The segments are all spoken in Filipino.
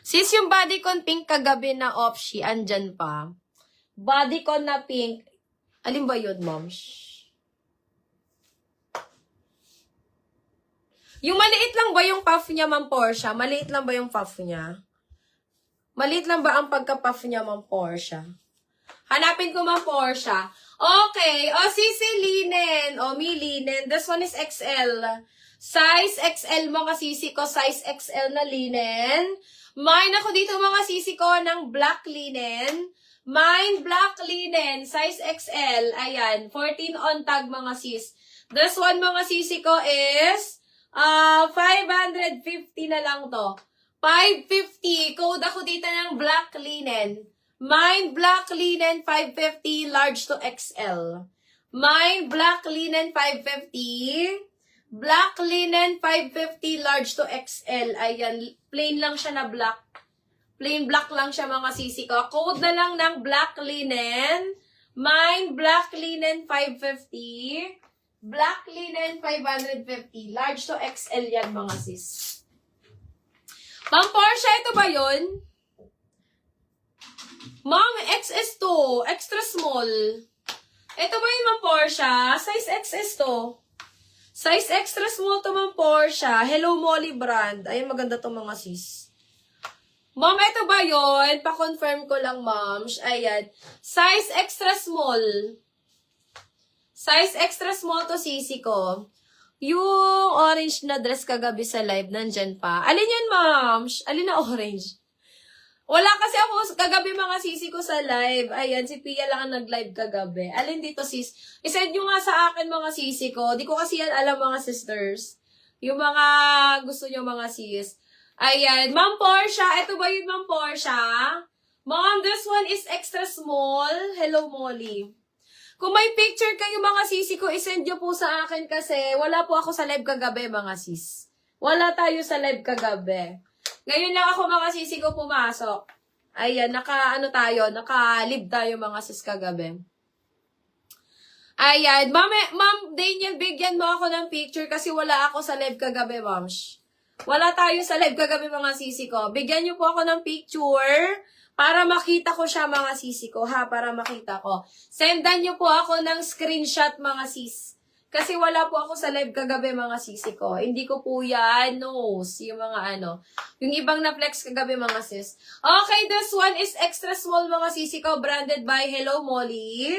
Sis, yung bodycon pink kagabi na opshi, andyan pa. Bodycon na pink. Alin ba yun, ma'am? Yung maliit lang ba yung puff niya, ma'am Portia? Maliit lang ba yung puff niya? Maliit lang ba ang pagka-puff niya, ma'am Portia? Hanapin ko, ma'am Portia. Okay. O, sisi linen. O, mi linen. This one is XL. Size XL mga sisi ko. Size XL na linen. Mine ako dito mga sisi ko ng black linen. Mine black linen. Size XL. Ayan. 14 on tag mga sis. This one mga sisi ko is 550 na lang to. 550. Code ako dito ng black linen. Mine black linen 550 large to XL. Mine black linen 550. Black linen 550 large to XL. Ayan, plain lang siya na black. Plain black lang siya mga sisi ko. Code na lang ng black linen. Mine black linen 550. Black linen 550. Large to XL yan mga sis. Ma'am Portia, ito ba yun? Ma'am, XS to. Extra small. Ito ba yun, Ma'am Portia? Size XS to. Size extra small to, Ma'am Portia. Hello Molly brand. Ayun, maganda to mga sis. Ma'am, ito ba yun? Pa-confirm ko lang, ma'am. Ayan. Size extra small. Size extra small to sisi ko. Yung orange na dress kagabi sa live, nandyan pa. Alin yan, ma'am? Alin na orange? Wala kasi ako kagabi mga sisi ko sa live. Ayan, si Pia lang ang nag-live kagabi. Alin dito, sis? I-send nyo nga sa akin mga sisi ko. Di ko kasi yan alam mga sisters. Yung mga gusto nyo mga sis. Ayan, Ma'am Portia. Ito ba yun, Ma'am Portia? Ma'am, this one is extra small. Hello, Molly. Kung may picture kayo mga sisi ko, isend nyo po sa akin kasi wala po ako sa live kagabi mga sis. Wala tayo sa live kagabi. Ngayon lang ako mga sisi ko pumasok. Ayan, naka-live tayo mga sis kagabi. Ayan, Ma'am Daniel, bigyan mo ako ng picture kasi wala ako sa live kagabi, ma'am. Wala tayo sa live kagabi mga sisi ko. Bigyan nyo po ako ng picture. Para makita ko siya mga sisi ko, ha? Para makita ko. Sendan nyo po ako ng screenshot mga sis. Kasi wala po ako sa live kagabi mga sisi ko. Hindi ko po yan knows. Yung mga yung ibang na-flex kagabi mga sis. Okay, this one is extra small mga sisi ko. Branded by Hello Molly.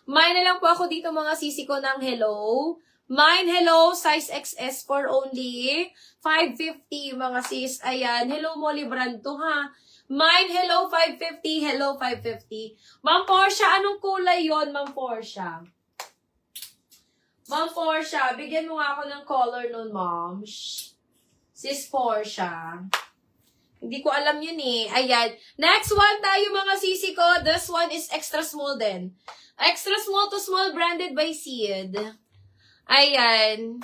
Mine na lang po ako dito mga sisi ko ng Hello. Mine Hello, size XS for only 550 mga sis. Ayan, Hello Molly brand to ha. Mine, hello, 550. Hello, 550. Ma'am Portia, anong kulay yon, Ma'am Portia? Ma'am Portia, bigyan mo nga ako ng color nun, ma'am. Sis Portia. Hindi ko alam yun eh. Ayan. Next one tayo mga sisi ko. This one is extra small din. Extra small to small branded by Seed. Ayan.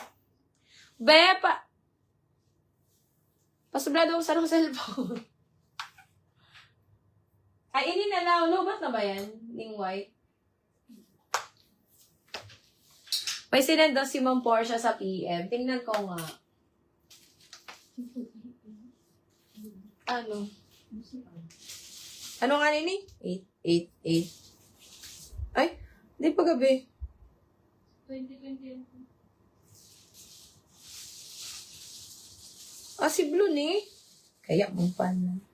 Bepa. Pasublado ko sa cellphone. Ay, ini na lang. Lobat na ba yan? Ning white. May sinend daw si Ma'am Portia sa PM. Tingnan ko nga. Ano? Ano nga nini? 8. Ay, di pa gabi. 2021. Ah, si Blue ni? Kaya mong pan.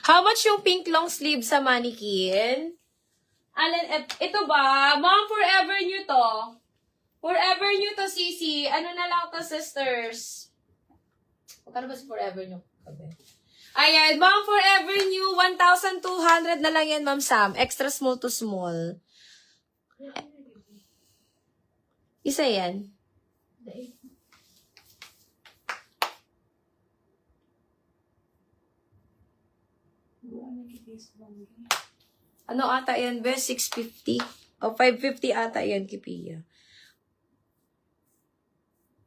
How much yung pink long sleeve sa mannequin? Alin, ito ba? Ma'am, forever nyo to. Forever nyo to, Sisi. Ano na lang to, sisters? Magkano ba si forever nyo? Ayan, ma'am, forever nyo. 1,200 na lang yan, ma'am Sam. Extra small to small. Isa yan. Ano ata yan, best? 650? O 550 ata yan, Kipiya.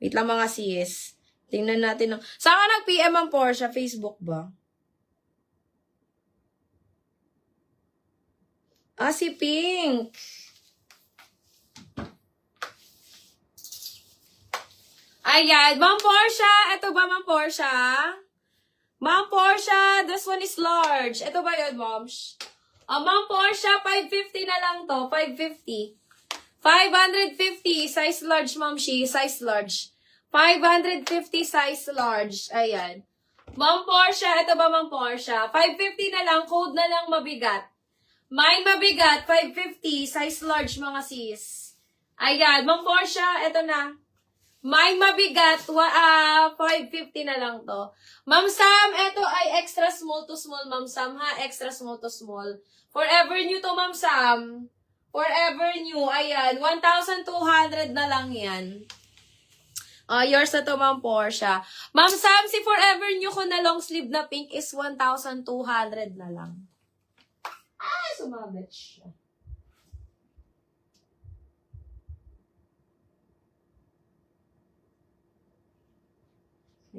Wait lang mga sis. Tingnan natin. Saan ka nag-PM ang Portia? Facebook ba? Ah, si Pink. Ayan, Ma'am Portia. Ito ba, Ma'am Portia? Ma'am Portia, this one is large. Ito ba yun, Moms? Ma'am Portia, 550 na lang to. 550. 550, size large, Ma'am Shi. Size large. 550, size large. Ayan. Ma'am Portia, ito ba, Ma'am Portia? 550 na lang, code na lang mabigat. Mine mabigat, 550, size large, mga sis. Ayan, Ma'am Portia, ito na. Mine mabigat, 550 na lang to. Ma'am Sam, ito ay extra small to small, Ma'am Sam, ha? Extra small to small. Forever new to, Ma'am Sam. Forever new. Ayan, 1,200 na lang yan. Yours na to, Ma'am Portia. Ma'am Sam, si forever new ko na long sleeve na pink is 1,200 na lang. Ay, sumabit siya.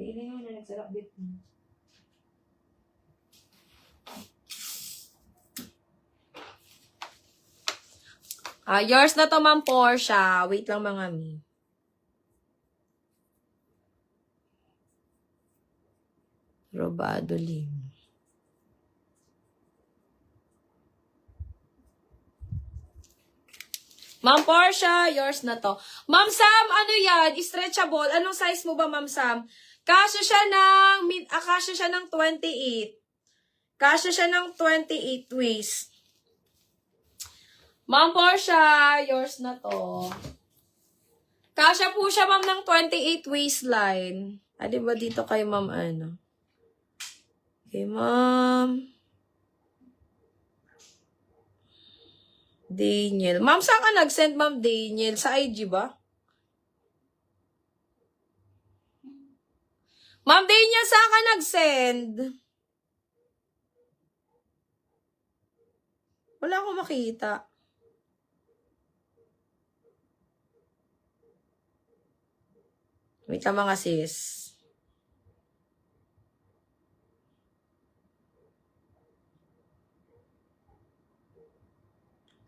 Hindi mo na nagsarap bit mo. Yours na to, Ma'am Portia. Wait lang, mga mi. Robado Lim. Ma'am Portia, yours na to. Ma'am Sam, ano yan? Stretchable. Anong size mo ba, Ma'am Sam? Kasya siya ng 28. Kasya siya ng 28 waist. Ma'am Portia, yours na to. Kasya po siya, Ma'am, ng 28 waistline. Di ba dito kay Ma'am ano? Okay, Ma'am. Daniel. Ma'am, saan ka nag-send, Ma'am Daniel? Sa IG ba? Ma'am Daniel, saan ka nag-send? Wala akong makita. Wait lang, mga sis.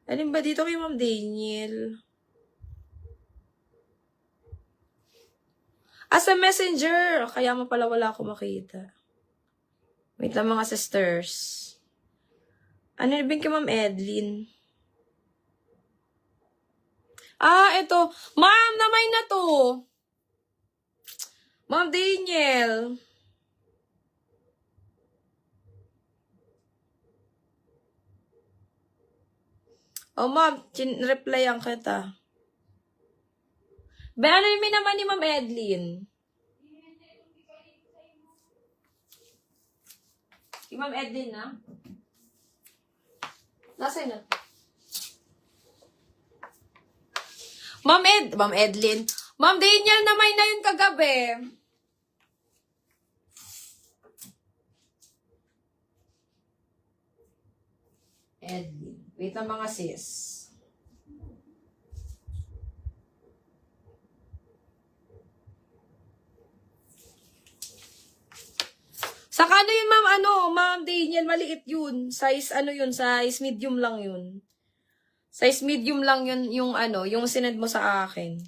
Alin ba dito kay Ma'am Daniel? Sa messenger. Kaya mo pala wala akong makita. Wait lang, mga sisters. Ano nabing kay Ma'am Edlin? Ito. Ma'am, namay na to. Ma'am Daniel. Ma'am, replyan kita. Ano yung naman ni Ma'am Edlin? Si Ma'am Edlin na? Nasaan na? Ma'am Edlin. Ma'am Daniel, namay na yun kagabi. Edlin. Wait lang, mga sis. Saka ano yun, Ma'am, Ma'am Daniel, maliit yun. Size, size medium lang yun. Size medium lang yun, yung sinend mo sa akin.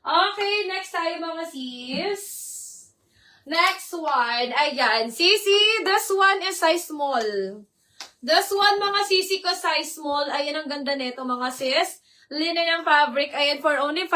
Okay, next tayo, mga sis. Next one, ayan. Sisi, this one is size small. This one, mga sisi ko, size small. Ayan, ang ganda nito, mga sis. Linen ng fabric. Ayan, for only